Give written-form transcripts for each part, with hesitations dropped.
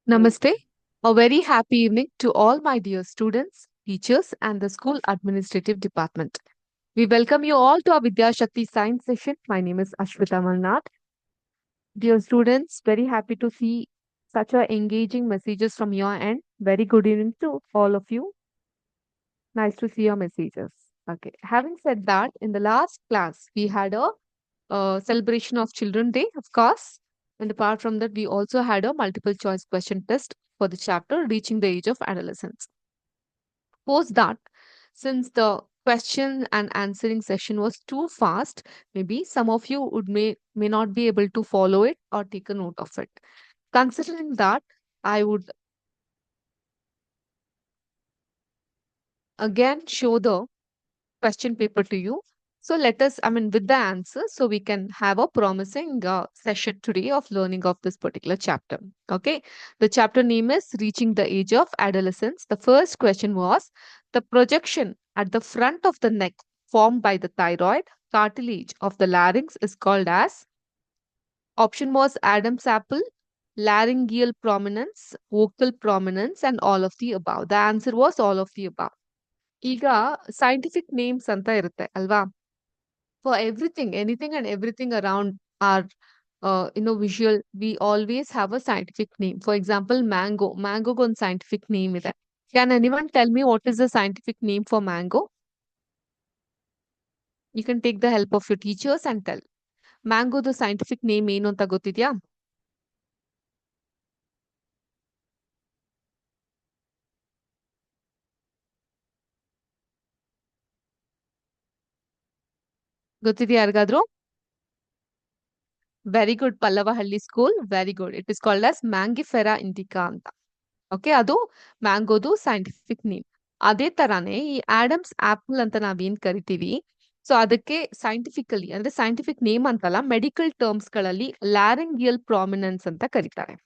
Namaste. A very happy evening to all my dear students, teachers, and the school administrative department. We welcome you all to our Vidya Shakti science session. My name is Ashwita Malnath. Dear students, very happy to see such a engaging messages from your end. Very good evening to all of you. Nice to see your messages. Okay. Having said that, in the last class, we had a celebration of Children Day, of course. And apart from that, we also had a multiple choice question test for the chapter Reaching the Age of Adolescence. Post that, since the question and answering session was too fast, maybe some of you may not be able to follow it or take a note of it. Considering that, I would again show the question paper to you. So let us, with the answers, so we can have a promising session today of learning of this particular chapter. Okay. The chapter name is Reaching the Age of Adolescence. The first question was the projection at the front of the neck formed by the thyroid cartilage of the larynx is called as option was Adam's apple, laryngeal prominence, vocal prominence, and all of the above. The answer was all of the above. ಈಗ scientific names ಅಂತ ಇರುತ್ತೆ ಅಲ್ವಾ for everything, anything and everything around our visual, we always have a scientific name. For example, mango. Mango ಗೊಂದು scientific name ಇದೆ. Can anyone tell me what is the scientific name for mango? You can take the help of your teachers and tell. Mango the scientific name ಏನು ಅಂತ ಗೊತ್ತಿದ್ಯಾ? ಗೊತ್ತಿದ್ಯಾ ಯಾರಿಗಾದ್ರೂ? Very good Pallavahalli school. Very good. It is called as mangifera indica ಅಂತ. Okay, ಅದು ಮ್ಯಾಂಗೋದು scientific name. ಅದೇ ತರಾನೇ ಈ ಆಡಮ್ಸ್ ಆಪಲ್ ಅಂತ ನಾವೇನ್ ಕರಿತೀವಿ, ಸೊ ಅದಕ್ಕೆ ಸೈಂಟಿಫಿಕಲಿ ಅಂದ್ರೆ ಸೈಂಟಿಫಿಕ್ ನೇಮ್ ಅಂತಲ್ಲ, ಮೆಡಿಕಲ್ ಟರ್ಮ್ಸ್ ಗಳಲ್ಲಿ ಲ್ಯಾರಿಂಗಿಯಲ್ ಪ್ರಾಮಿನೆನ್ಸ್ ಅಂತ ಕರೀತಾರೆ.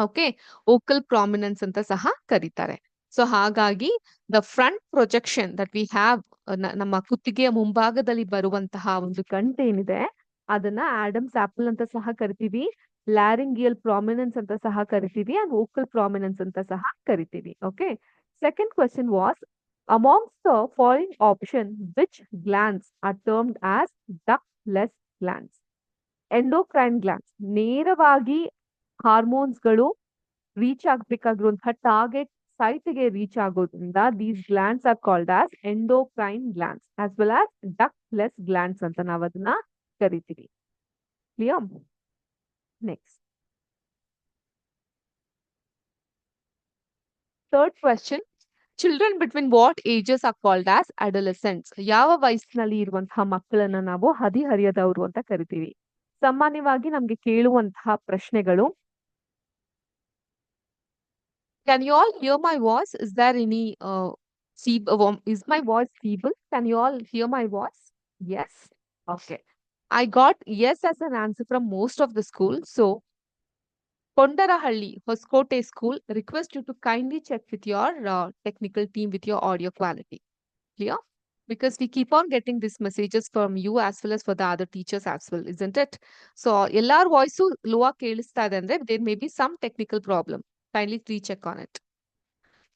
ಓಕೆ, ಓಕಲ್ ಪ್ರಾಮಿನೆನ್ಸ್ ಅಂತ ಸಹ ಕರೀತಾರೆ. ಸೊ ಹಾಗಾಗಿ the front projection that we have, ನಮ್ಮ ಕುತ್ತಿಗೆಯ ಮುಂಭಾಗದಲ್ಲಿ ಬರುವಂತಹ ಒಂದು ಗಂಟೆ ಏನಿದೆ ಅದನ್ನ ಆಡಮ್ಸ್ ಆಪಲ್ ಅಂತ ಸಹ ಕರಿತೀವಿ, ಲ್ಯಾರಿಂಗಿಯಲ್ ಪ್ರಾಮಿನೆನ್ಸ್ ಅಂತ ಸಹ ಕರಿತೀವಿ, ಅಂಡ್ ವೋಕಲ್ ಪ್ರಾಮಿನೆನ್ಸ್ ಅಂತ ಸಹ ಕರಿತೀವಿ. Okay, second question was amongst the following option which glands are termed as ductless glands. Endocrine glands, ನೇರವಾಗಿ ಹಾರ್ಮೋನ್ಸ್ಗಳು ರೀಚ್ ಆಗ್ಬೇಕಾಗಿರುವಂತಹ ಟಾರ್ಗೆಟ್ ಸೈಟ್ಗೆ ರೀಚ್ ಆಗೋದ್ರಿಂದ these glands are called as endocrine glands as well as ductless glands ಅಂತ ನಾವು ಅದನ್ನ ಕರಿತೀವಿ. Clear? Next, third question, children between what ages are called as adolescents. ಯಾವ ವಯಸ್ಸಿನಲ್ಲಿ ಇರುವಂತಹ ಮಕ್ಕಳನ್ನ ನಾವು ಹದಿಹರಿಯದವರು ಅಂತ ಕರಿತೀವಿ. ಸಾಮಾನ್ಯವಾಗಿ ನಮ್ಗೆ ಕೇಳುವಂತಹ ಪ್ರಶ್ನೆಗಳು, can you all hear my voice? Is there any is my voice feeble? Can you all hear my voice? Yes. Okay. I got yes as an answer from most of the school. So Kondarahalli, Hoskote School, request you to kindly check with your technical team with your audio quality. Clear? Because we keep on getting these messages from you as well as for the other teachers as well, isn't it? So ಎಲ್ಲಾರ voice low ಆಗಿ ಕೇಳಿಸ್ತಾ ಇದೆ ಅಂದ್ರೆ there may be some technical problem. Kindly recheck on it.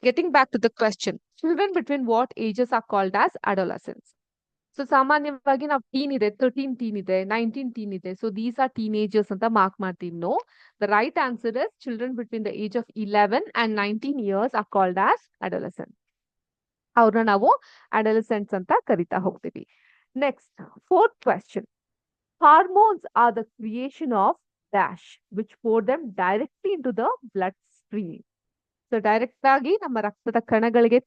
Getting back to the question, children between what ages are called as adolescents? So ಸಾಮಾನ್ಯವಾಗಿ ನಾವು teen ಇದೆ, 13 teen ಇದೆ, 19 teen ಇದೆ. ಸೊ ದೀಸ್ ಆರ್ ಟೀನೇಜರ್ಸ್ ಅಂತ mark ಮಾಡ್ತೀವಿ. No, the right answer is children between the age of 11 and 19 years are called as adolescent. ಅವ್ರನ್ನ ನಾವು adolescents ಅಂತ ಕರಿತಾ ಹೋಗ್ತೀವಿ. Next, fourth question, hormones are the creation of dash which pour them directly into the bloodstream. So direct ಆಗಿ ನಮ್ಮ ರಕ್ತದ ಕಣಗಳಿಗೆ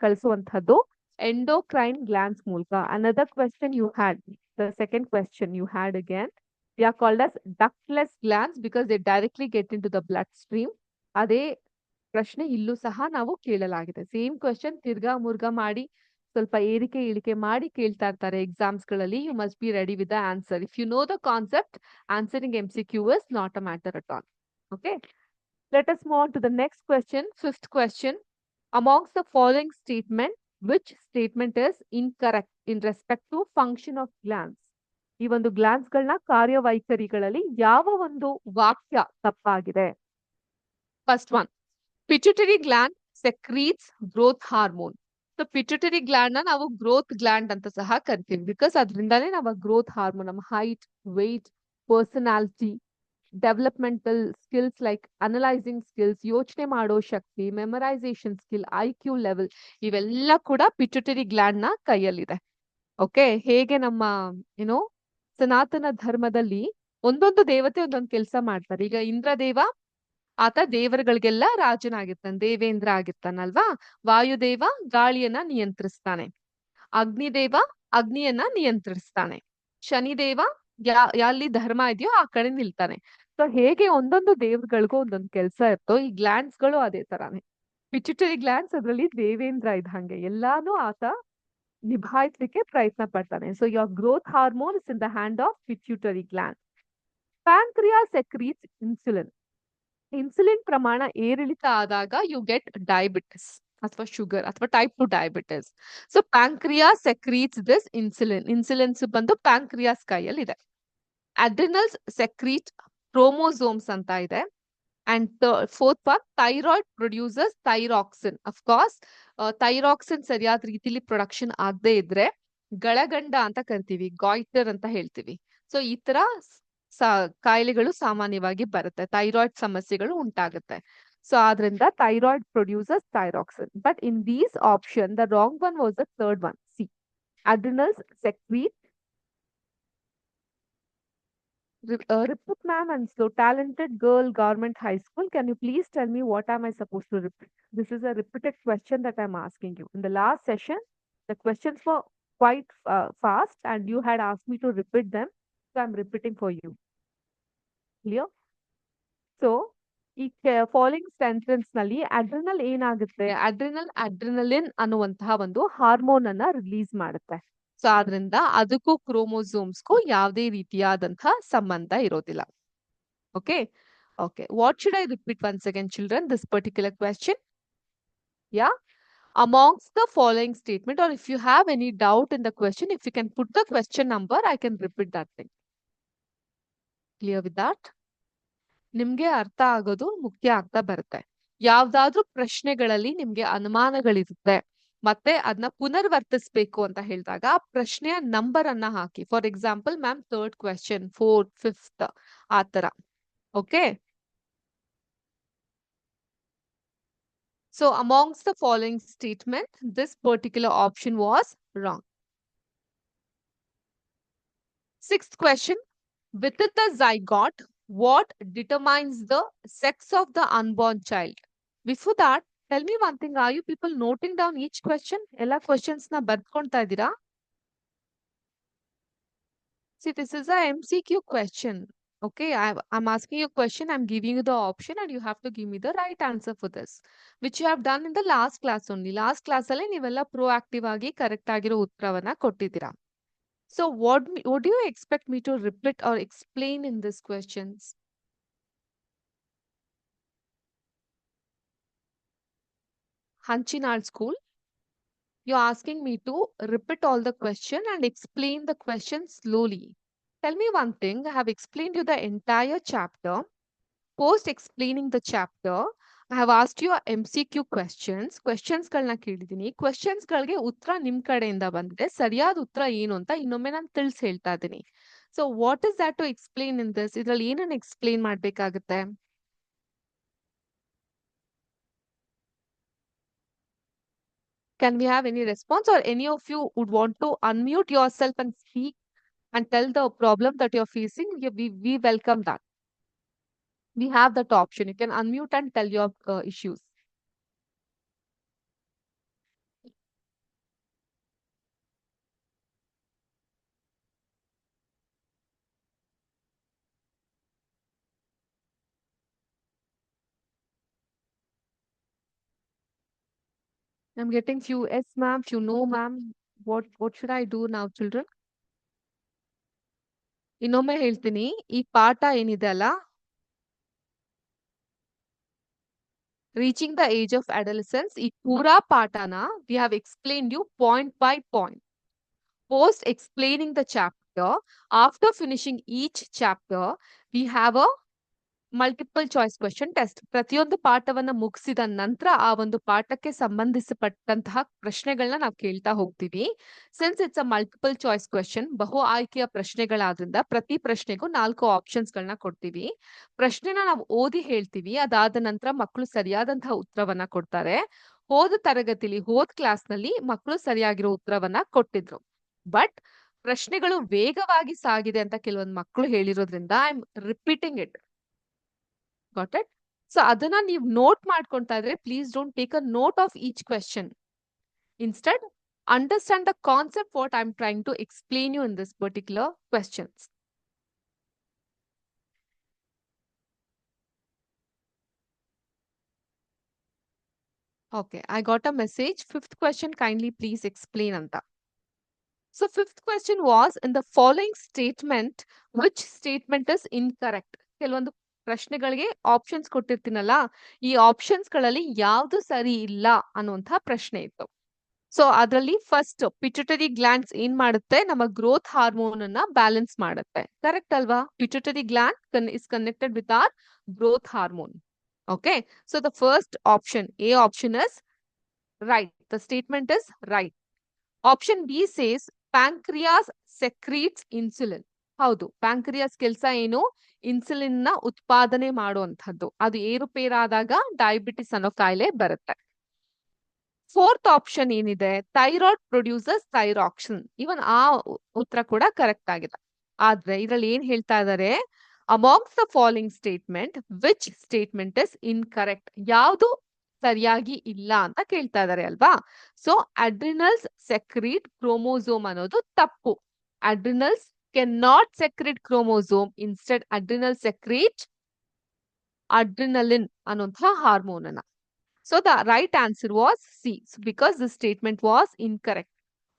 ಕಳಿಸುವಂತಹದ್ದು endocrine glands ಮೂಲಕ. Another question you had, the second question you had again, they are called as ductless glands because they directly get into the blood stream. ಅದೇ ಪ್ರಶ್ನೆ ಇಲ್ಲೂ ಸಹ ನಾವು ಕೇಳಲಾಗಿದೆ. ಸೇಮ್ ಕ್ವೆಶ್ಚನ್ ತಿರ್ಗಾ ಮುರ್ಗಾ ಮಾಡಿ ಸ್ವಲ್ಪ ಏರಿಕೆ ಇಳಿಕೆ ಮಾಡಿ ಕೇಳ್ತಾ ಇರ್ತಾರೆ ಎಕ್ಸಾಮ್ಸ್ ಗಳಲ್ಲಿ. You must be ready with the answer. If you know the concept, answering MCQ is not a matter at all. Okay, let us move on to the next question. Fifth question, amongst the following statement, which statement is incorrect in respect to function of glands? ಈ ಒಂದು glance ಗಳನ್ನ ಕಾರ್ಯವೈಖರಿಗಳಲ್ಲಿ ಯಾವ ಒಂದು ವಾಕ್ಯ ತಪ್ಪಾಗಿದೆ? First one, pituitary gland secretes growth hormone. So pituitary gland ನ ನಾವು growth gland ಅಂತ ಸಹ ಕರಿತೀವಿ ಬಿಕಾಸ್ ಅದರಿಂದಾನೇ ನಾವು ಗ್ರೋತ್ ಹಾರ್ಮೋನ್ ನಮ್ಮ height weight personality developmental skills like analysing skills ಯೋಚನೆ ಮಾಡೋ ಶಕ್ತಿ ಮೆಮರೈಸೇಷನ್ ಸ್ಕಿಲ್ ಐಕ್ಯೂ ಲೆವೆಲ್ ಇವೆಲ್ಲ ಕೂಡ ಪಿಟ್ಯುಟರಿ ಗ್ಲ್ಯಾಂಡ್ ನ ಕೈಯಲ್ಲಿದೆ. ಓಕೆ, ಹೇಗೆ ನಮ್ಮ ಏನೋ ಸನಾತನ ಧರ್ಮದಲ್ಲಿ ಒಂದೊಂದು ದೇವತೆ ಒಂದೊಂದು ಕೆಲಸ ಮಾಡ್ತಾರೆ. ಈಗ ಇಂದ್ರದೇವ ಆತ ದೇವರುಗಳಿಗೆಲ್ಲ ರಾಜನಾಗಿರ್ತಾನೆ, ದೇವೇಂದ್ರ ಆಗಿರ್ತಾನಲ್ವಾ. ವಾಯುದೇವ ಗಾಳಿಯನ್ನ ನಿಯಂತ್ರಿಸ್ತಾನೆ, ಅಗ್ನಿದೇವ ಅಗ್ನಿಯನ್ನ ನಿಯಂತ್ರಿಸ್ತಾನೆ, ಶನಿದೇವ ಎಲ್ಲಿ ಧರ್ಮ ಇದೆಯೋ ಆ ಕಡೆ ನಿಲ್ತಾನೆ. ಸೊ ಹೇಗೆ ಒಂದೊಂದು ದೇವ್ರುಗಳಿಗೂ ಒಂದೊಂದು ಕೆಲಸ ಇರ್ತೋ, ಈ ಗ್ಲ್ಯಾಂಡ್ಸ್ ಗಳು ಅದೇ ತರಾನೇ. ಪಿಟ್ಯುಟರಿ ಗ್ಲ್ಯಾಂಡ್ಸ್ ಅದರಲ್ಲಿ ದೇವೇಂದ್ರ ಇದ್ದಂಗೆ ಎಲ್ಲಾನು ಆತ ನಿಭಾಯಿಸ್ಲಿಕ್ಕೆ ಪ್ರಯತ್ನ ಪಡ್ತಾನೆ. So your growth hormone is in the hand of pituitary gland. Pancreas secretes insulin. Insulin ಪ್ರಮಾಣ ಏರಿಳಿತ ಆದಾಗ ಯು ಗೆಟ್ ಡಯಾಬಿಟಿಸ್ ಅಥವಾ ಶುಗರ್ ಅಥವಾ type 2 diabetes. So pancreas secretes this insulin. Insulins ಬಂದು ಪ್ಯಾಂಕ್ರಿಯಾಸ್ ಕೈಯಲ್ಲಿ ಇದೆ. ಅಡ್ರಿನಲ್ಸ್ ಸೆಕ್ರೀಟ್ ಕ್ರೋಮೋಸೋಮ್ಸ್ ಅಂತ ಇದೆ. And fourth part, thyroid produces thyroxine. Of course thyroxine ಸರಿಯಾದ ರೀತಿಲಿ ಪ್ರೊಡಕ್ಷನ್ ಆಗದೆ ಇದ್ರೆ ಗಳಗಂಡ ಅಂತ ಕರಿತೀವಿ, ಗಾಯ್ಟರ್ ಅಂತ ಹೇಳ್ತೀವಿ. ಸೊ ಈ ತರ ಕಾಯಿಲೆಗಳು ಸಾಮಾನ್ಯವಾಗಿ ಬರುತ್ತೆ, ಥೈರಾಯ್ಡ್ ಸಮಸ್ಯೆಗಳು ಉಂಟಾಗುತ್ತೆ. ಸೊ ಆದ್ರಿಂದ thyroid produces thyroxine. But in these option the wrong one was the third one, C. Adrenals secrete. Repeat, ma'am, and so talented girl, government high school. Can you please tell me what am I supposed to repeat? This is a repeated question that I'm asking you. In the last session, the questions were quite fast and you had asked me to repeat them. So I'm repeating for you. Clear? So, ಈ following sentence ನಲ್ಲಿ adrenal ಏನಾಗುತ್ತೆ, adrenaline ಅನ್ನುವಂತಹ ಒಂದು hormone ಅನ್ನ release ಮಾಡುತ್ತೆ. So ಆದ್ರಿಂದ ಅದಕ್ಕೂ ಕ್ರೋಮೋಸೋಮ್ಸ್ಗೂ ಯಾವುದೇ ರೀತಿಯಾದಂತಹ ಸಂಬಂಧ ಇರೋದಿಲ್ಲ. Okay okay, what should I repeat once again children this particular question? Yeah, amongst the following statement, or if you have any doubt in the question, if you can put the question number, I can repeat that thing. Clear with that? ನಿಮ್ಗೆ ಅರ್ಥ ಆಗೋದು ಮುಖ್ಯ ಆಗ್ತಾ ಬರುತ್ತೆ. ಯಾವ್ದಾದ್ರೂ ಪ್ರಶ್ನೆಗಳಲ್ಲಿ ನಿಮ್ಗೆ ಅನುಮಾನಗಳಿರುತ್ತೆ ಮತ್ತೆ ಅದನ್ನ ಪುನರ್ವರ್ತಿಸ್ಬೇಕು ಅಂತ ಹೇಳಿದಾಗ ಆ ಪ್ರಶ್ನೆಯ ನಂಬರ್ ಅನ್ನ ಹಾಕಿ. For example ma'am third question, fourth, fifth, ಆ ತರ. Okay, so amongst the following statement, this particular option was wrong. Sixth question, within the zygote, what determines the sex of the unborn child? Before that, tell me one thing, are you people noting down each question? Ella questions na ಬರ್ಕೊಂತಾ ಇದ್ದೀರಾ? See, this is a MCQ question. Okay, I'm asking you a question, I'm giving you the option and you have to give me the right answer for this, which you have done in the last class only. Last class ಅಲ್ಲಿ ನೀವೆಲ್ಲ proactive ಆಗಿ correct ಆಗಿರೋ ಉತ್ತರವನ್ನ ಕೊಟ್ಟಿದ್ದೀರಾ. So what do you expect me to repeat or explain in these questions? Hanchinal School, you're asking me to repeat all the question and explain the question slowly. Tell me one thing, I have explained you the entire chapter. Post explaining the chapter, I have asked you MCQ questions. Questions ಗಳನ್ನ ಕೇಳಿದೀನಿ. Questions ಗಳಿಗೆ ಉತ್ತರ ನಿಮ್ ಕಡೆಯಿಂದ ಬಂದಿದೆ. ಸರಿಯಾದ ಉತ್ತರ ಏನು ಅಂತ ಇನ್ನೊಮ್ಮೆ ನಾನು ತಿಳಿಸಿ ಹೇಳ್ತಾ ಇದ್ದೀನಿ. So what is that to explain in this? ಇದ್ರಲ್ಲಿ ಏನನ್ನ explain ಮಾಡ್ಬೇಕಾಗುತ್ತೆ? Can we have any response, or any of you would want to unmute yourself and speak and tell the problem that you're facing? We welcome that. We have that option. You can unmute and tell your issues. I'm getting few yes, ma'am, few no, ma'am. What should I do now, children? ಇನ್ನೊಮ್ಮೆ ಹೇಳ್ತೀನಿ, ಈ ಪಾಠ ಏನಿದೆ ಅಲ್ಲ, reaching the age of adolescence, ಈ ಪೂರಾ ಪಾಠನ we have explained you point by point. Post explaining the chapter, after finishing each chapter, we have a multiple choice question test. ಪ್ರತಿಯೊಂದು ಪಾಠವನ್ನ ಮುಗಿಸಿದ ನಂತರ ಆ ಒಂದು ಪಾಠಕ್ಕೆ ಸಂಬಂಧಿಸಪಟ್ಟಂತಹ ಪ್ರಶ್ನೆಗಳನ್ನ ನಾವು ಕೇಳ್ತಾ ಹೋಗ್ತೀವಿ. Since it's a multiple choice question, ಬಹು ಆಯ್ಕೆಯ ಪ್ರಶ್ನೆಗಳಾದ್ರಿಂದ ಪ್ರತಿ ಪ್ರಶ್ನೆಗೂ 4 ಆಪ್ಷನ್ಸ್ ಗಳನ್ನ ಕೊಡ್ತೀವಿ. ಪ್ರಶ್ನೆನ ನಾವು ಓದಿ ಹೇಳ್ತೀವಿ. ಅದಾದ ನಂತರ ಮಕ್ಕಳು ಸರಿಯಾದಂತಹ ಉತ್ತರವನ್ನ ಕೊಡ್ತಾರೆ. ಹೋದ ತರಗತಿಲಿ, ಹೋದ ಕ್ಲಾಸ್ ನಲ್ಲಿ ಮಕ್ಕಳು ಸರಿಯಾಗಿರೋ ಉತ್ತರವನ್ನ ಕೊಟ್ಟಿದ್ರು. ಬಟ್ ಪ್ರಶ್ನೆಗಳು ವೇಗವಾಗಿ ಸಾಗಿದೆ ಅಂತ ಕೆಲವೊಂದು ಮಕ್ಕಳು ಹೇಳಿರೋದ್ರಿಂದ I am repeating it. Got it? So ಅದನ್ನ ನೀವು ನೋಟ್ ಮಾಡ್ಕೊಂತಾ ಇದ್ರೆ, please don't take a note of each question. Instead, understand the concept what I am trying to explain you in this particular questions. Okay, I got a message. Fifth question, kindly please explain anta. So fifth question was, in the following statement, which statement is incorrect? ಕೆಲವೊಂದು ಪ್ರಶ್ನೆಗಳಿಗೆ options ಕೊಟ್ಟಿರ್ತೀನಲ್ಲ, ಈ options ಗಳಲ್ಲಿ ಯಾವ್ದು ಸರಿ ಇಲ್ಲ ಅನ್ನುವಂತಹ ಪ್ರಶ್ನೆ ಇತ್ತು. ಸೊ ಅದರಲ್ಲಿ ಫಸ್ಟ್, ಪಿಟ್ಯುಟರಿ ಗ್ಲ್ಯಾಂಡ್ಸ್ ಏನ್ ಮಾಡುತ್ತೆ, ನಮ್ಮ ಗ್ರೋತ್ ಹಾರ್ಮೋನ್ ಅನ್ನ ಬ್ಯಾಲೆನ್ಸ್ ಮಾಡುತ್ತೆ. ಕರೆಕ್ಟ್ ಅಲ್ವಾ? Pituitary gland is connected with our growth hormone. Okay, so the first option, A option is right. The statement is right. Option B says pancreas secretes insulin. ಹೌದು, pancreas ಕೆಲಸ ಏನು? Insulin ನ ಉತ್ಪಾದನೆ ಮಾಡುವಂತದ್ದು. ಅದು ಏರುಪೇರಾದಾಗ diabetes ಅನ್ನೋ ಕಾಯಿಲೆ ಬರುತ್ತೆ. ಫೋರ್ತ್ ಆಪ್ಷನ್ ಏನಿದೆ, ಥೈರಾಯ್ಡ್ ಪ್ರೊಡ್ಯೂಸಸ್ ಥೈರಾಕ್ಸಿನ್. ಇವನ್ ಆ ಉತ್ತರ ಕೂಡ ಕರೆಕ್ಟ್ ಆಗಿದೆ. ಆದ್ರೆ ಇದ್ರಲ್ಲಿ ಏನ್ ಹೇಳ್ತಾ ಇದಾರೆ, amongst the following statement which statement is incorrect? ಯಾವುದು ಸರಿಯಾಗಿ ಇಲ್ಲ ಅಂತ ಕೇಳ್ತಾ ಇದಾರೆ ಅಲ್ವಾ? ಸೊ ಅಡ್ರಿನಲ್ಸ್ ಸೆಕ್ರೀಟ್ ಕ್ರೋಮೋಸೋಮ್ ಅನ್ನೋದು ತಪ್ಪು. Adrenals can not secrete chromosome. Instead adrenal secrete adrenaline ಅನ್ನುವಂತಹ ಹಾರ್ಮೋನ್ ಅನ್ನ. So the right answer was C, because this statement was incorrect.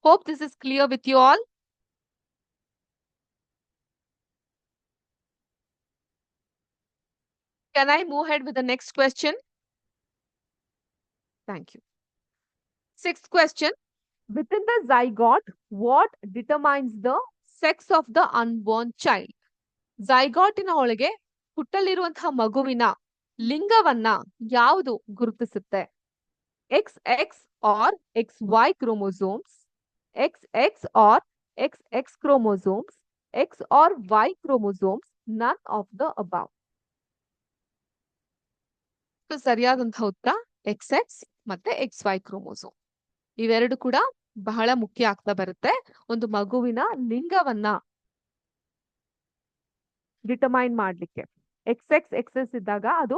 Hope this is clear with you all. Can I move ahead with the next question? Thank you. Sixth question. Within the zygote, what determines the sex of the unborn child? ಝೈಗಾಟಿನ ಒಳಗೆ ಹುಟ್ಟಲಿರುವಂತಹ ಮಗುವಿನ ಲಿಂಗವನ್ನ ಯಾವುದು ಗುರುತಿಸುತ್ತೆ? XX or XY chromosomes, XX or XX chromosomes, X or Y chromosomes, none of the above. So ಸರಿಯಾದಂತಹ ಉತ್ತರ XX ಮತ್ತೆ XY chromosome. ಇವೆರಡು ಕೂಡ ಬಹಳ ಮುಖ್ಯ ಆಗ್ತಾ ಬರುತ್ತೆ ಒಂದು ಮಗುವಿನ ಲಿಂಗವನ್ನ ಡಿಟರ್ಮೈನ್ ಮಾಡ್ಲಿಕ್ಕೆ. XX XS ಇದ್ದಾಗ ಅದು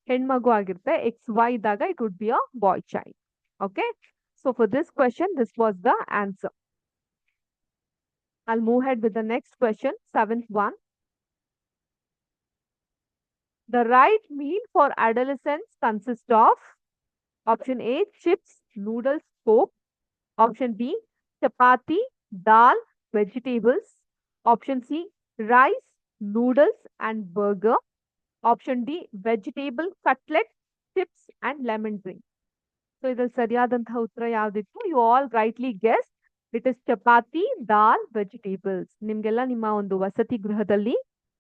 ಹೆಣ್ಮಗು ಆಗಿರುತ್ತೆ. XY ಇದ್ದಾಗ it would be a boy child. Okay, so for this question, this was the answer. I'll move ahead with the next question, seventh one. The right meal for adolescents consists of option A, chips, noodles, coke. Option B, chapati, dal, vegetables. Option C, rice, noodles and burger. Option D, vegetable cutlet, chips and lemon drink. So ಇದ್ರಲ್ಲಿ ಸರಿಯಾದಂತಹ ಉತ್ತರ ಯಾವ್ದಿತ್ತು? You all rightly guessed. It is chapati, dal, vegetables. ನಿಮ್ಗೆಲ್ಲ ನಿಮ್ಮ ಒಂದು ವಸತಿ ಗೃಹದಲ್ಲಿ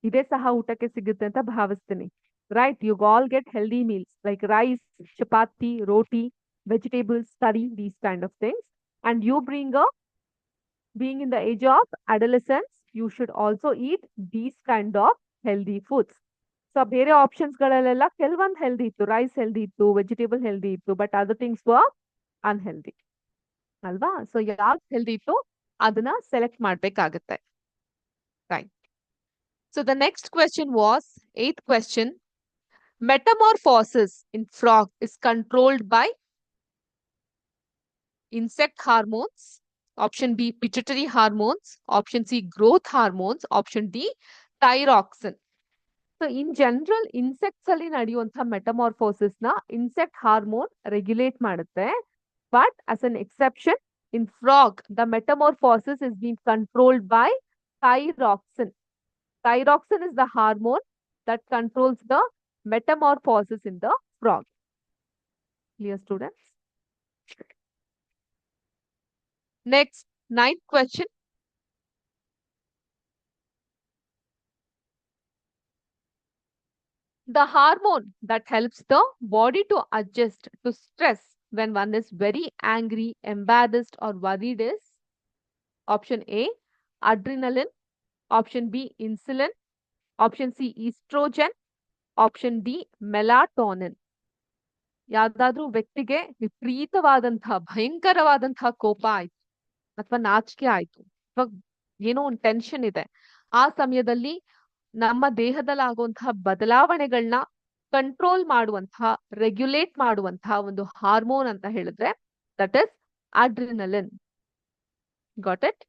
ಇದೇ ಸಹ ಊಟಕ್ಕೆ ಸಿಗುತ್ತೆ ಅಂತ ಭಾವಿಸ್ತೀನಿ. Right, you all get healthy meals like rice, chapati, roti, vegetables, curry, these kind of things. And you being in the age of adolescence, you should also eat these kind of healthy foods. So ಬೇರೆ ಆಪ್ಷನ್ಸ್ ಗಳಲ್ಲೆಲ್ಲ ಕೆಲವೊಂದು healthy ಇತ್ತು, rice healthy ಇತ್ತು, vegetable healthy ಇತ್ತು, but other things were unhealthy ಅಲ್ವಾ? So ಯಾವ್ದು healthy ಇತ್ತು ಅದನ್ನ ಸೆಲೆಕ್ಟ್ ಮಾಡ್ಬೇಕಾಗತ್ತೆ. Right. So the next question was eighth question. Metamorphosis in frog is controlled by insect hormones. Option B, pituitary hormones. Option C, growth hormones. Option D, thyroxine. So in general, insects ಅಲ್ಲಿ ನಡೆಯುವಂತಹ ಮೆಟಮಾರ್ಫೋಸಿಸ್ ನ insect hormone regulate ಮಾಡುತ್ತೆ. But as an exception, in frog, the metamorphosis is being controlled by thyroxine. Thyroxine is the hormone that controls the metamorphosis in the frog. Clear, students? Next, ninth question. The hormone that helps the body to adjust to stress when one is very angry, embarrassed, or worried is option A, adrenaline, option B, insulin, option C, estrogen, option D, melatonin. ಯಾವ್ದಾದ್ರೂ ವ್ಯಕ್ತಿಗೆ ವಿಪರೀತವಾದಂತಹ ಭಯಂಕರವಾದಂತಹ ಕೋಪ ಆಯ್ತು ಅಥವಾ ನಾಚಿಕೆ ಆಯ್ತು ಅಥವಾ ಏನೋ ಒಂದು ಟೆನ್ಷನ್ ಇದೆ, ಆ ಸಮಯದಲ್ಲಿ ನಮ್ಮ ದೇಹದಲ್ಲಿ ಆಗುವಂತಹ ಬದಲಾವಣೆಗಳನ್ನ ಕಂಟ್ರೋಲ್ ಮಾಡುವಂತಹ, ರೆಗ್ಯುಲೇಟ್ ಮಾಡುವಂತಹ ಒಂದು ಹಾರ್ಮೋನ್ ಅಂತ ಹೇಳಿದ್ರೆ that is adrenaline. Got it?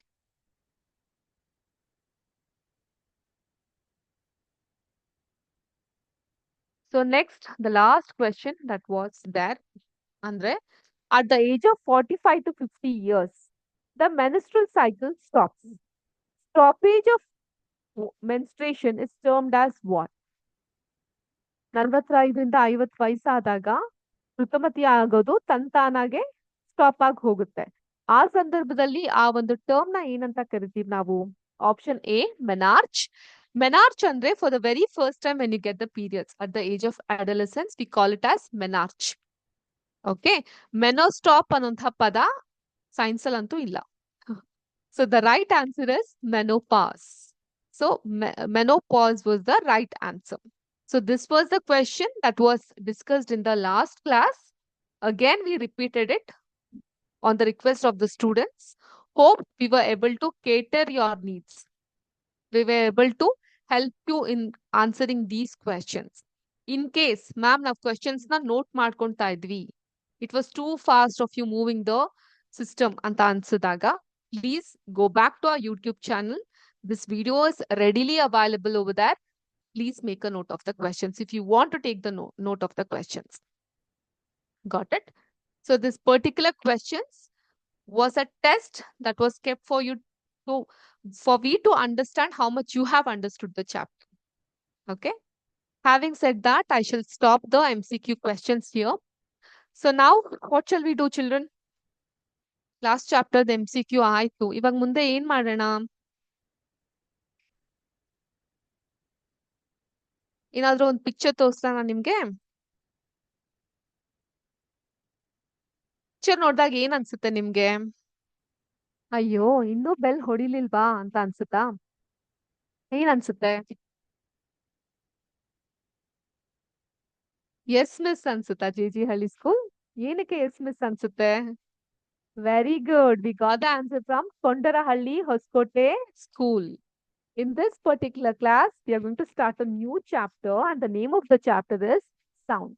So next the last question that was there ಅಂದ್ರೆ at the age of 45 to 50 years the menstrual cycle stops. Stoppage of menstruation is termed as what? 45ರಿಂದ 50 ವಯಸ್ಸಾದಾಗ ಋತುಮತಿ ಆಗೋದು ತಂತಾನಾಗೆ stop ಆಗಿ ಹೋಗುತ್ತೆ. ಆ ಸಂದರ್ಭದಲ್ಲಿ ಆ ಒಂದು term ನ ಏನಂತ ಕರಿತೀವಿ ನಾವು? Option A, menarche. ಮೆನಾರ್ಚ್ ಅಂದ್ರೆ for the very first time when you get the periods at the age of adolescence we call it as menarche. Okay, menostop ಅನ್ನುವಂತಹ ಪದ ಸೈನ್ಸ್ ಅಲ್ಲಂತೂ ಇಲ್ಲ. So the right answer is menopause. So menopause was the right answer. So this was the question that was discussed in the last class. Again, we repeated it on the request of the students. Hope we were able to cater your needs. We were able to help you in answering these questions. In case, ma'am, ನಾವು questions na note ಮಾಡ್ಕೊಂತಾ ಇದ್ವಿ, it was too fast of you moving the system ಅಂತ ಅನ್ಸಿದಾಗ, please go back to our YouTube channel. This video is readily available over there. Please make a note of the questions if you want to take the note of the questions. Got it? So this particular questions was a test that was kept for you to, for we to understand how much you have understood the chapter. Okay? Having said that, I shall stop the MCQ questions here. So now, what shall we do, children? Last chapter, the MCQ ಆಯ್ತು. ಇವಾಗ ಮುಂದೆ ಏನ್ ಮಾಡೋಣ? ಏನಾದ್ರೂ ಒಂದು picture ತೋರಿಸ್ತಾನ ನಿಮ್ಗೆ? Picture ನೋಡಿದಾಗ ಏನ್ ಅನ್ಸುತ್ತೆ ನಿಮ್ಗೆ? ಅಯ್ಯೋ, ಇನ್ನೂ ಬೆಲ್ ಹೊಡಿಲಿಲ್ವಾ ಅಂತ ಅನ್ಸುತ್ತಾ? ಏನ್ ಅನ್ಸುತ್ತೆ? ಎಸ್ ಮಿಸ್ ಅನ್ಸುತ್ತಾ? ಜಿ ಹಳ್ಳಿ ಸ್ಕೂಲ್? ಏನಕ್ಕೆ ಎಸ್ ಮಿಸ್ ಅನ್ಸುತ್ತೆ? Very good. We got the answer from Kondarahalli Hoskote School. In this particular class, we are going to start a new chapter, and the name of the chapter is sound.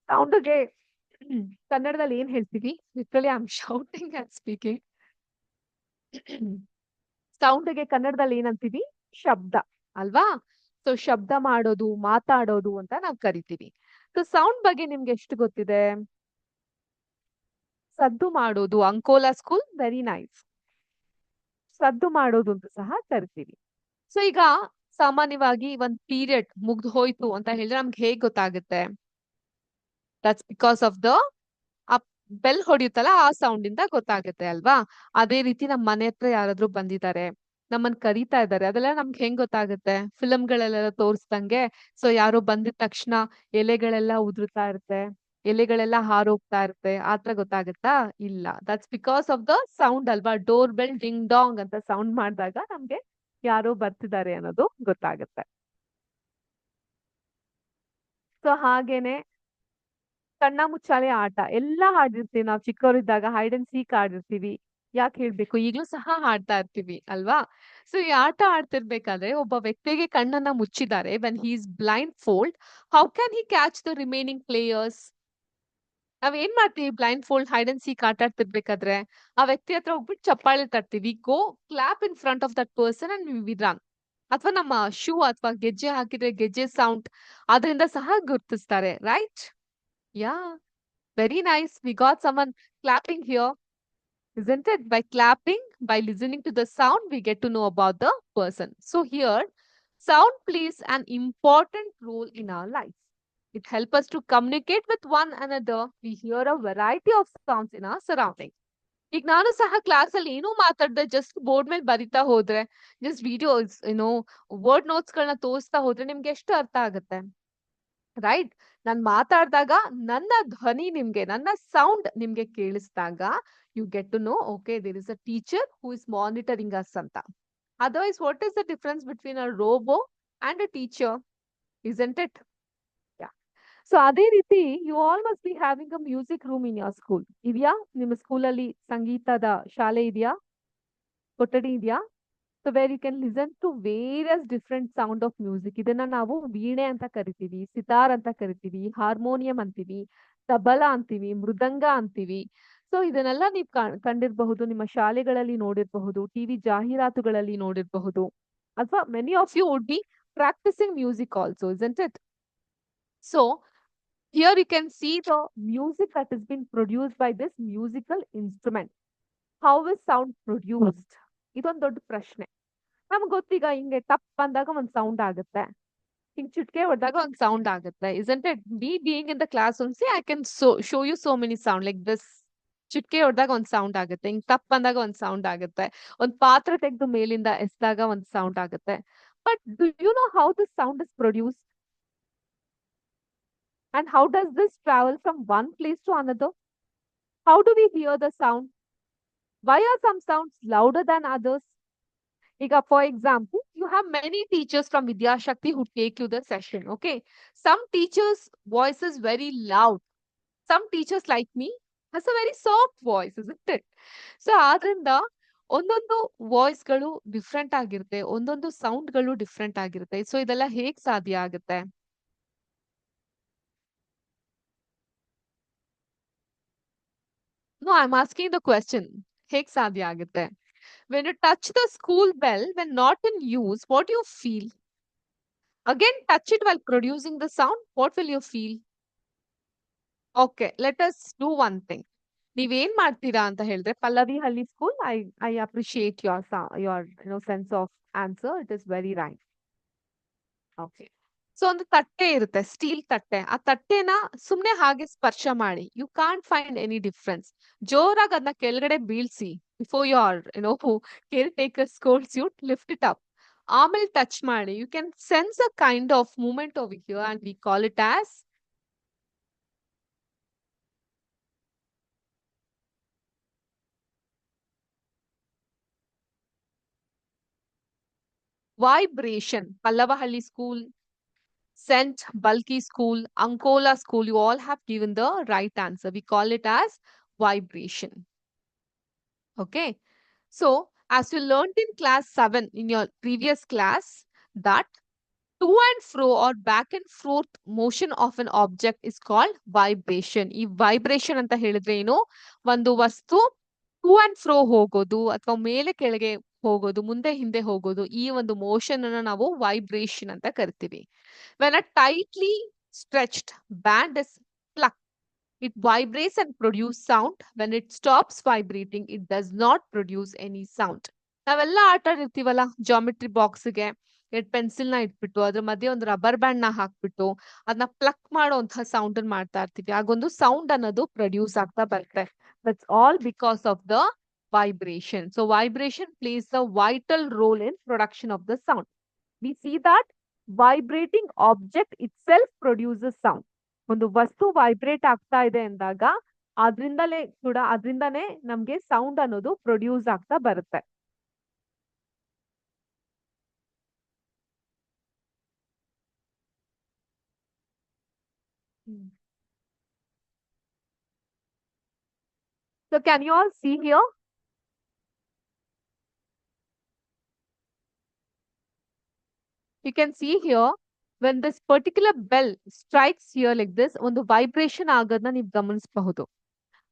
Sound ಗೆ ಕನ್ನಡದಲ್ಲಿ ಏನ್ ಹೇಳ್ತೀವಿ? Literally I am shouting and speaking. Sound ಗೆ ಕನ್ನಡದಲ್ಲಿ ಏನಂತೀವಿ? ಶಬ್ದ ಅಲ್ವಾ? So ಶಬ್ದ ಮಾಡೋದು, ಮಾತಾಡೋದು ಅಂತ ನಾವು ಕರಿತೀವಿ. ಸೊ ಸೌಂಡ್ ಬಗ್ಗೆ ನಿಮ್ಗೆ ಎಷ್ಟು ಗೊತ್ತಿದೆ? ಸದ್ದು ಮಾಡೋದು. Ankola school, very nice. ಸದ್ದು ಮಾಡೋದು ಅಂತ ಸಹ ಕರಿತೀವಿ. ಸೊ ಈಗ ಸಾಮಾನ್ಯವಾಗಿ ಒಂದ್ ಪೀರಿಯಡ್ ಮುಗ್ದು ಹೋಯ್ತು ಅಂತ ಹೇಳಿದ್ರೆ ನಮ್ಗೆ ಹೇಗ್ ಗೊತ್ತಾಗುತ್ತೆ? That's because of the bell ಹೊಡಿಯುತ್ತಲ್ಲ, ಆ ಸೌಂಡ್ ಇಂದ ಗೊತ್ತಾಗುತ್ತೆ ಅಲ್ವಾ? ಅದೇ ರೀತಿ ನಮ್ ಮನೆ ಹತ್ರ ಯಾರಾದ್ರೂ ಬಂದಿದ್ದಾರೆ, ನಮ್ಮನ್ ಕರೀತಾ ಇದ್ದಾರೆ, ಅದೆಲ್ಲ ನಮ್ಗೆ ಹೆಂಗ್ ಗೊತ್ತಾಗುತ್ತೆ? ಫಿಲಮ್ಗಳೆಲ್ಲ ತೋರಿಸ್ದಂಗೆ. ಸೊ ಯಾರೋ ಬಂದಿದ ತಕ್ಷಣ ಎಲೆಗಳೆಲ್ಲ ಉದುರ್ತಾ ಇರುತ್ತೆ, ಎಲೆಗಳೆಲ್ಲ ಹಾರೋಗ್ತಾ ಇರುತ್ತೆ, ಆತರ ಗೊತ್ತಾಗತ್ತಾ? ಇಲ್ಲ. That's because of the sound ಅಲ್ವಾ? ಡೋರ್ ಬೆಲ್ ಡಿಂಗ್ ಡಾಂಗ್ ಅಂತ ಸೌಂಡ್ ಮಾಡಿದಾಗ ನಮ್ಗೆ ಯಾರೋ ಬರ್ತಿದ್ದಾರೆ ಅನ್ನೋದು ಗೊತ್ತಾಗುತ್ತೆ. ಸೊ ಹಾಗೇನೆ ಕಣ್ಣ ಮುಚ್ಚಾಲೆ ಆಟ ಎಲ್ಲ ಆಡಿರ್ತೀವಿ ನಾವು ಚಿಕ್ಕವರಿದ್ದಾಗ. ಹೈಡ್ ಅಂಡ್ ಸೀಕ್ ಆಡಿರ್ತೀವಿ. ಯಾಕೆ ಹೇಳ್ಬೇಕು, ಈಗ್ಲೂ ಸಹ ಆಡ್ತಾ ಇರ್ತೀವಿ ಅಲ್ವಾ? ಸೊ ಈ ಆಟ ಆಡ್ತಿರ್ಬೇಕಾದ್ರೆ ಒಬ್ಬ ವ್ಯಕ್ತಿಗೆ ಕಣ್ಣನ್ನ ಮುಚ್ಚಿದ್ದಾರೆ, when he is blindfold, how can he catch the remaining players? ನಾವ್ ಏನ್ ಮಾಡ್ತೀವಿ? Blindfold hide and seek ಆಟ ಆಡ್ತಿರ್ಬೇಕಾದ್ರೆ ಆ ವ್ಯಕ್ತಿ ಹತ್ರ ಹೋಗ್ಬಿಟ್ಟು ಚಪ್ಪಾಳೆ ತಟ್ತೀವಿ. Go clap in front of that person and we run. ಅಥವಾ ನಮ್ಮ ಶೂ ಅಥವಾ ಗೆಜ್ಜೆ ಹಾಕಿದ್ರೆ ಗೆಜ್ಜೆ ಸೌಂಡ್, ಅದರಿಂದ ಸಹ ಗುರ್ತಿಸ್ತಾರೆ. Right? Yeah, very nice. We got someone clapping here, isn't it? By clapping, by listening to the sound, we get to know about the person. So here, sound plays an important role in our life. It helps us to communicate with one another. We hear a variety of sounds in our surroundings. ಈಗ ನಾನು ಸಹ ಕ್ಲಾಸಲ್ಲಿ ಏನೂ ಮಾತಾಡ್ದೆ just board ಮೇಲೆ ಬರಿತಾ ಹೋದ್ರೆ, just videos word notes ಗಳನ್ನ ತೋರಿಸ್ತಾ ಹೋದ್ರೆ ನಿಮ್ಗೆ ಎಷ್ಟು ಅರ್ಥ ಆಗುತ್ತೆ? ರೈಟ್? ನಾನ್ ಮಾತಾಡ್ದಾಗ ನನ್ನ ಧ್ವನಿ ನಿಮ್ಗೆ, ನನ್ನ ಸೌಂಡ್ ನಿಮ್ಗೆ ಕೇಳಿಸ್ದಾಗ you get to know okay there is a teacher who is monitoring us ಅಂತ. Otherwise what is the difference between a robo and a teacher? Isn't it? Yeah. So ಅದೇ ರೀತಿ you all must be having a music room in your school. ಇದೆಯಾ? ನಿಮ್ಮ ಸ್ಕೂಲಲ್ಲಿ ಸಂಗೀತದ ಶಾಲೆ ಇದೆಯಾ? ಕೊಠಡಿ ಇದೆಯಾ? So where you can listen to various different sound of music. ಇದನ್ನ ನಾವು ವೀಣೆ ಅಂತ ಕರಿತೀವಿ, ಸಿತಾರ್ ಅಂತ ಕರಿತೀವಿ, ಹಾರ್ಮೋನಿಯಂ ಅಂತೀವಿ, ತಬಲ ಅಂತೀವಿ, ಮೃದಂಗ ಅಂತೀವಿ. ಸೊ ಇದನ್ನೆಲ್ಲ ನೀವು ಕಂಡಿರಬಹುದು, ನಿಮ್ಮ ಶಾಲೆಗಳಲ್ಲಿ ನೋಡಿರಬಹುದು, ಟಿವಿ ಜಾಹೀರಾತುಗಳಲ್ಲಿ ನೋಡಿರಬಹುದು, ಅಥವಾ many of you would be practising music also, isn't it? So here you can see the music that has been produced by this musical instrument. How is sound produced? ಇದೊಂದು ದೊಡ್ಡ ಪ್ರಶ್ನೆ. ನಮ್ಗೆ ಗೊತ್ತೀಗ ಹಿಂಗೆ ಟಪ್ ಅಂದಾಗ ಒಂದ್ ಸೌಂಡ್ ಆಗುತ್ತೆ, ಹಿಂಗ್ ಚಿಟ್ಕೆ ಹೊಡೆದಾಗ ಒಂದ್ ಸೌಂಡ್ ಆಗುತ್ತೆ, isn't it? Me being in the class only, I can show you so many sound like this. ಚಿಟ್ಕೆ ಹೊಡೆದಾಗ ಒಂದ್ ಸೌಂಡ್ ಆಗುತ್ತೆ, ಹಿಂಗ್ ಟಪ್ ಅಂದಾಗ ಒಂದ್ ಸೌಂಡ್ ಆಗುತ್ತೆ, ಒಂದ್ ಪಾತ್ರೆ ತೆಗೆದು ಮೇಲಿಂದ ಎಸ್ದಾಗ ಒಂದ್ ಸೌಂಡ್ ಆಗುತ್ತೆ. But do you know how this sound is produced? And how does this travel from one place to another? How do we hear the sound? Why are some sounds louder than others? For example, you have many teachers from Vidya Shakti who take you the session. Okay, some teachers' voice is very loud. Some teachers like me has a very soft voice, isn't it? So ಆದ್ರಿಂದ ಒಂದೊಂದು ವಾಯ್ಸ್ಗಳು different ಆಗಿರುತ್ತೆ, ಒಂದೊಂದು ಸೌಂಡ್ಗಳು different ಆಗಿರುತ್ತೆ. So ಇದೆಲ್ಲ ಹೇಗ್ ಸಾಧ್ಯ ಆಗುತ್ತೆ? No, I'm asking the question. ಹೇಗ್ ಸಾಧ್ಯ ಆಗುತ್ತೆ? When you touch the school bell when not in use, what do you feel? Again, touch it while producing the sound. What will you feel? Okay, let us do one thing. ನೀವೇನ್ ಮಾಡ್ತೀರಾ ಅಂತ ಹೇಳಿದ್ರೆ, ಪಲ್ಲವಿ ಹಳ್ಳಿ school, I appreciate your sense of answer. It is very right. Okay. So ಒಂದು ತಟ್ಟೆ ಇರುತ್ತೆ, steel ತಟ್ಟೆ. ಆ ತಟ್ಟೆನ ಸುಮ್ನೆ ಹಾಗೆ ಸ್ಪರ್ಶ ಮಾಡಿ. You can't find any difference. ಜೋರಾಗಿ ಅದನ್ನ ಕೆಳಗಡೆ ಬೀಳ್ಸಿ. Before your caretaker scolds you, lift it up. ಆಮೇಲೆ ಟಚ್ ಮಾಡಿ. You can sense a kind of movement over here and we call it as vibration. Pallavahalli School, St. Bulky School, Ankola School, you all have given the right answer. We call it as vibration. Okay. So, as you learned in class 7 in your previous class, that to and fro or back and forth motion of an object is called vibration. ಈ vibration ಅಂತ ಹೇಳಿದ್ರೆ ಏನು? ಒಂದು ವಸ್ತು to and pro ಹೋಗೋದು, ಅಥವಾ ಮೇಲೆ ಕೆಳಗೆ ಹೋಗೋದು, ಮುಂದೆ ಹಿಂದೆ ಹೋಗೋದು, ಈ ಒಂದು ಮೋಷನ್ ಅನ್ನ ನಾವು ವೈಬ್ರೇಷನ್ ಅಂತ ಕರಿತೀವಿ. When a tightly stretched band is plucked, it vibrates and produce sound. When it stops vibrating, it does not produce any sound. ನಾವೆಲ್ಲ ಆಟ ಆಡಿರ್ತೀವಲ್ಲ, ಜಾಮೆಟ್ರಿ ಬಾಕ್ಸ್ಗೆ ಪೆನ್ಸಿಲ್ ನ ಇಟ್ಬಿಟ್ಟು ಅದ್ರ ಮಧ್ಯೆ ಒಂದು ರಬ್ಬರ್ ಬ್ಯಾಂಡ್ ನ ಹಾಕ್ಬಿಟ್ಟು ಅದನ್ನ ಪ್ಲಕ್ ಮಾಡುವಂತಹ ಸೌಂಡ್ ಅನ್ನು ಮಾಡ್ತಾ ಇರ್ತೀವಿ. ಆಗೊಂದು ಸೌಂಡ್ ಅನ್ನೋದು ಪ್ರೊಡ್ಯೂಸ್ ಆಗ್ತಾ ಬರುತ್ತೆ. That's all because of the vibration. So vibration plays a vital role in production of the sound. We see that vibrating object itself produces sound. ಒಂದು ವಸ್ತು ವೈಬ್ರೇಟ್ ಆಗ್ತಾ ಇದೆ ಅಂದಾಗ ಅದರಿಂದನೇ ನಮ್ಗೆ ಸೌಂಡ್ ಅನ್ನೋದು ಪ್ರೊಡ್ಯೂಸ್ ಆಗ್ತಾ ಬರುತ್ತೆ. So can you all see here? You can see here when this particular bell strikes here like this, ಒಂದು ವೈಬ್ರೇಷನ್ ಆಗೋದನ್ನ ನೀವು ಗಮನಿಸಬಹುದು.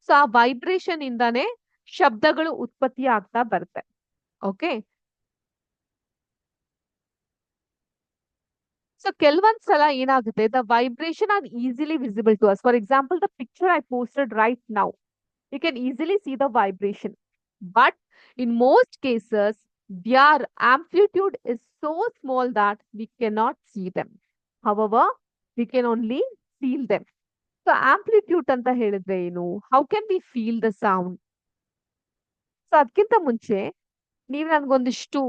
ಸೊ ಆ ವೈಬ್ರೇಷನ್ ಇಂದಾನೆ ಶಬ್ದಗಳು ಉತ್ಪತ್ತಿ ಆಗ್ತಾ ಬರುತ್ತೆ. ಓಕೆ. ಸೊ ಕೆಲವೊಂದ್ಸಲ ಏನಾಗುತ್ತೆ, the vibration are easily visible to us. For example, the picture I posted right now, you can easily see the vibration. But in most cases, their amplitude is so small that we cannot see them. However, we can only feel them. So amplitude anta helidre enu? How can we feel the sound? ಅದಕ್ಕಿಂತ ಮುಂಚೆ ನೀವು ನನ್ಗೊಂದಿಷ್ಟು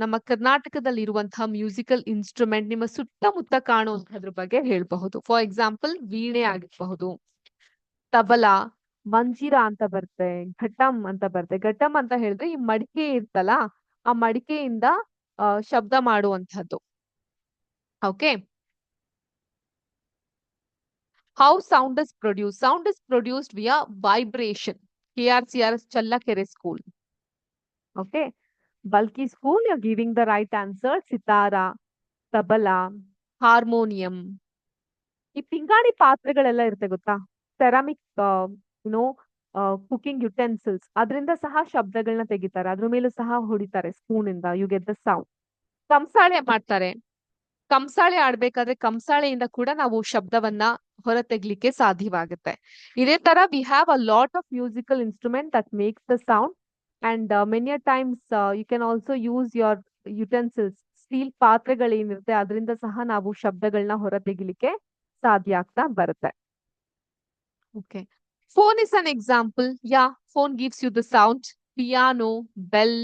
ನಮ್ಮ ಕರ್ನಾಟಕದಲ್ಲಿ ಇರುವಂತಹ musical instrument ನಿಮ್ಮ ಸುತ್ತಮುತ್ತ ಕಾಣುವಂತದ್ರ ಬಗ್ಗೆ ಹೇಳ್ಬಹುದು. ಫಾರ್ ಎಕ್ಸಾಂಪಲ್ ವೀಣೆ ಆಗಿರಬಹುದು, ತಬಲಾ, ಮಂಜೀರಾ ಅಂತ ಬರುತ್ತೆ, ಘಟಂ ಅಂತ ಬರುತ್ತೆ. ಘಟಂ ಅಂತ ಹೇಳಿದ್ರೆ ಈ ಮಡಿಕೆ ಇರ್ತಲ್ಲ, ಆ ಮಡಿಕೆಯಿಂದ ಶಬ್ದ ಮಾಡುವಂತಹದ್ದು. Okay. How sound is produced? Sound is produced via vibration. KRCRS Challakere School. Okay. Bulky School, you're giving the right answer. Sitara, tabla, harmonium. ಈ ಪಿಂಗಾಣಿ ಪಾತ್ರೆಗಳೆಲ್ಲ ಇರುತ್ತೆ ಗೊತ್ತಾ, ಸೆರಾಮಿಕ್ ಯುನೋ ಕುಕಿಂಗ್ ಯುಟೆನ್ಸಿಲ್ಸ್, ಅದರಿಂದ ಸಹ ಶಬ್ದಗಳನ್ನ ತೆಗಿತಾರೆ, ಅದ್ರ ಮೇಲೂ ಸಹ ಹೊಡಿತಾರೆ ಸ್ಪೂನ್ ಇಂದ. You get the sound. ಕಂಸಾಳೆ ಮಾಡ್ತಾರೆ, ಕಂಸಾಳೆ ಆಡ್ಬೇಕಾದ್ರೆ ಕಂಸಾಳೆಯಿಂದ ಕೂಡ ನಾವು ಶಬ್ದವನ್ನ ಹೊರ ತೆಗ್ಲಿಕ್ಕೆ ಸಾಧ್ಯವಾಗುತ್ತೆ. ಇದೇ ತರ we have a lot of musical instrument that makes the sound and many times you can also use your utensils. Steel ಪಾತ್ರೆಗಳೇನಿರುತ್ತೆ ಅದರಿಂದ ಸಹ ನಾವು ಶಬ್ದಗಳನ್ನ ಹೊರ ತೆಗಿಲಿಕ್ಕೆ ಸಾಧ್ಯ ಆಗ್ತಾ ಬರುತ್ತೆ. Okay. Phone is an example. Yeah, phone gives you the sound. Piano, bell,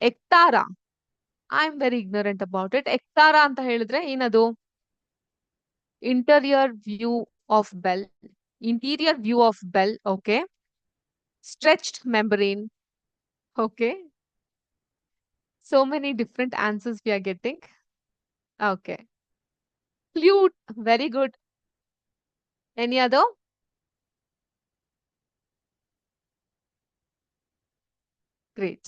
ektara. I am very ignorant about it. ಎಕ್ತಾರ ಅಂತ ಹೇಳಿದ್ರೆ ಏನದು? Interior view of bell. Interior view of bell. Okay. Stretched membrane. Okay. So many different answers we are getting. Okay. Flute. Very good. Any other? Great.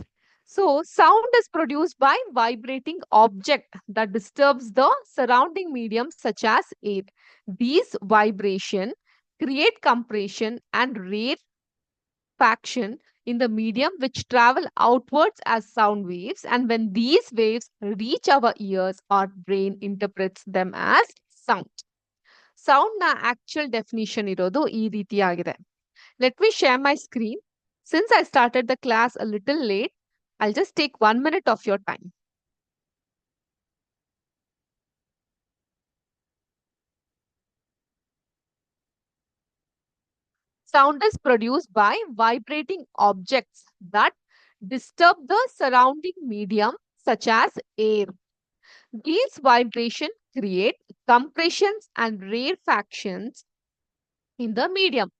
So sound is produced by vibrating object that disturbs the surrounding medium such as air. These vibration create compression and rarefaction in the medium which travel outwards as sound waves, and when these waves reach our ears, our brain interprets them as sound. Sound na actual definition irodu ee ರೀತಿಯಾಗಿದೆ. Let me share my screen. Since I started the class a little late, I'll just take 1 minute of your time. Sound is produced by vibrating objects that disturb the surrounding medium, such as air. These vibrations create compressions and rarefactions in the medium,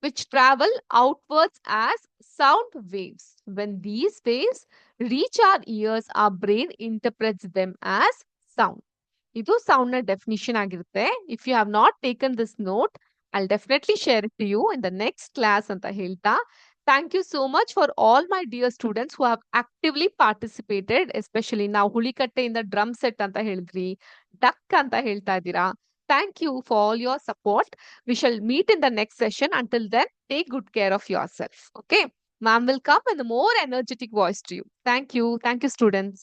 which travel outwards as sound waves. When these waves reach our ears, our brain interprets them as sound. ಇದು sound ನ definition ಆಗಿರುತ್ತೆ. If you have not taken this note, I'll definitely share it to you in the next class ಅಂತ ಹೇಳ್ತಾ. Thank you so much for all my dear students who have actively participated, especially ನಾವು ಹುಳಿಕಟ್ಟೆಯಿಂದ drum set ಅಂತ ಹೇಳಿದ್ರಿ, duck ಅಂತ ಹೇಳ್ತಾ ಇದ್ದೀರಾ. Thank you for all your support. We shall meet in the next session. Until then, take good care of yourself. Okay. Ma'am will come with a more energetic voice to you. Thank you. Thank you, students.